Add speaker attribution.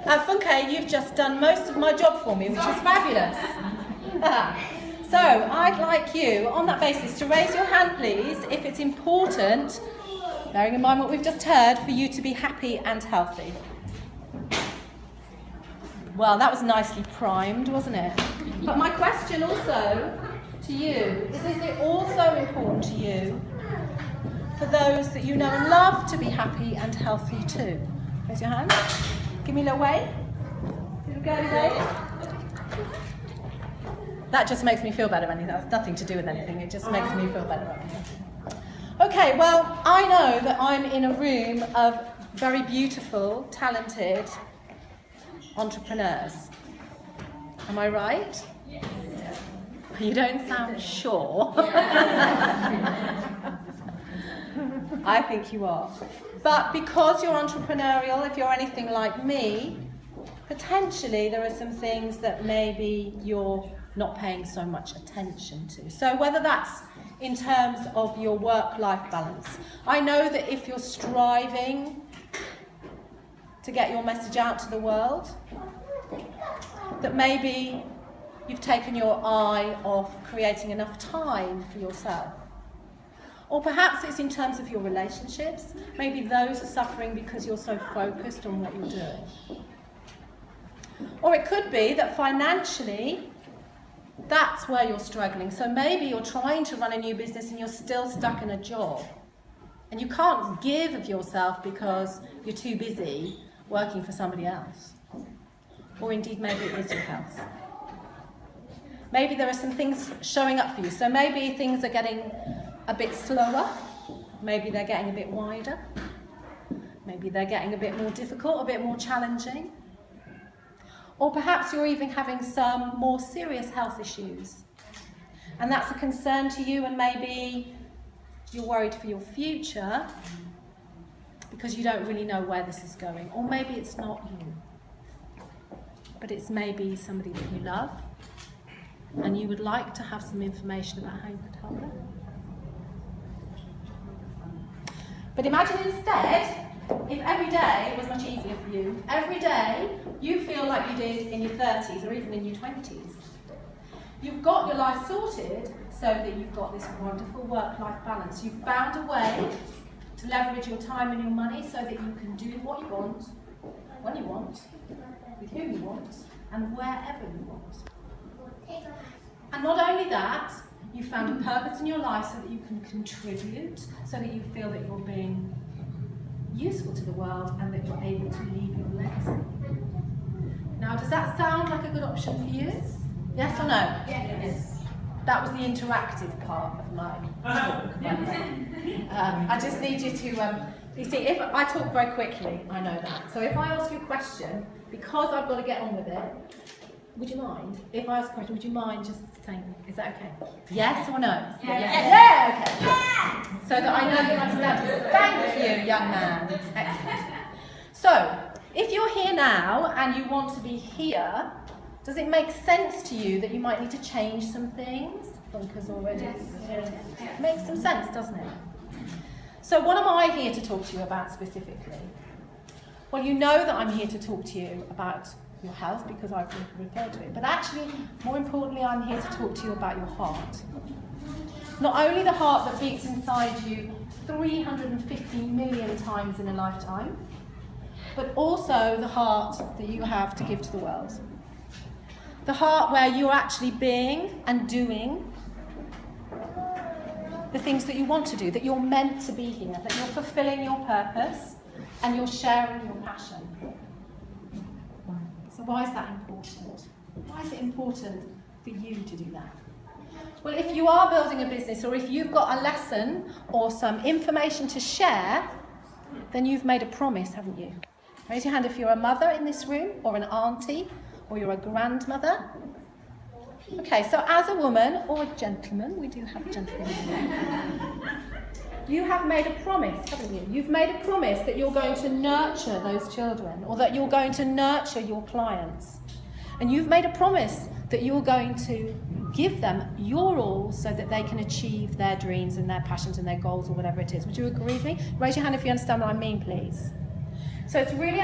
Speaker 1: Funke, you've just done most of my job for me, which is fabulous. So, I'd like you, on that basis, to raise your hand, please, if it's important, bearing in mind what we've just heard, for you to be happy and healthy. Well, that was nicely primed, wasn't it? But my question also to you is it also important to you for those that you know and love to be happy and healthy too? Raise your hand. Give me a little wave. Little girly wave. That just makes me feel better, Annie. That's nothing to do with anything. It just makes me feel better. Okay, well, I know that I'm in a room of very beautiful, talented entrepreneurs. Am I right? Yeah. You don't sound sure. I think you are. But because you're entrepreneurial, if you're anything like me, potentially there are some things that maybe you're not paying so much attention to. So whether that's in terms of your work-life balance. I know that if you're striving to get your message out to the world, that maybe you've taken your eye off creating enough time for yourself. Or perhaps it's in terms of your relationships. Maybe those are suffering because you're so focused on what you're doing. Or it could be that financially, that's where you're struggling. So maybe you're trying to run a new business and you're still stuck in a job. And you can't give of yourself because you're too busy working for somebody else. Or indeed, maybe it is your health. Maybe there are some things showing up for you. So maybe things are getting a bit slower. Maybe they're getting a bit wider. Maybe they're getting a bit more difficult, a bit more challenging. Or perhaps you're even having some more serious health issues. And that's a concern to you, and maybe you're worried for your future because you don't really know where this is going. Or maybe it's not you, but it's maybe somebody that you love, and you would like to have some information about how you could help them. But imagine instead, if every day was much easier for you, every day you feel like you did in your 30s or even in your 20s. You've got your life sorted so that you've got this wonderful work-life balance. You've found a way to leverage your time and your money so that you can do what you want, when you want, with whom you want, and wherever you want. And not only that, you've found a purpose in your life so that you can contribute, so that you feel that you're being useful to the world and that you're able to leave your legacy. Now, does that sound like a good option for you? Yes or no? Yes. That was the interactive part of my talk. I just need you to, you see, if I talk very quickly, I know that. So if I ask you a question, because I've got to get on with it, would you mind? If I ask a question, would you mind just saying, is that okay? Yes or no? Yes. Yeah, okay. Yeah. So that I know you understand. Thank you, young man. Excellent. So, if you're here now and you want to be here, does it make sense to you that you might need to change some things? Funke's already. Yes. It makes some sense, doesn't it? So what am I here to talk to you about specifically? Well, you know that I'm here to talk to you about your health because I've referred to it. But actually, more importantly, I'm here to talk to you about your heart. Not only the heart that beats inside you 350 million times in a lifetime, but also the heart that you have to give to the world. The heart where you're actually being and doing the things that you want to do, that you're meant to be here, that you're fulfilling your purpose and you're sharing your passion. So why is that important? Why is it important for you to do that? Well, if you are building a business or if you've got a lesson or some information to share, then you've made a promise, haven't you? Raise your hand if you're a mother in this room or an auntie or you're a grandmother. Okay, so as a woman or a gentleman, we do have gentlemen here. You have made a promise, haven't you? You've made a promise that you're going to nurture those children or that you're going to nurture your clients. And you've made a promise that you're going to give them your all so that they can achieve their dreams and their passions and their goals or whatever it is. Would you agree with me? Raise your hand if you understand what I mean, please. So it's really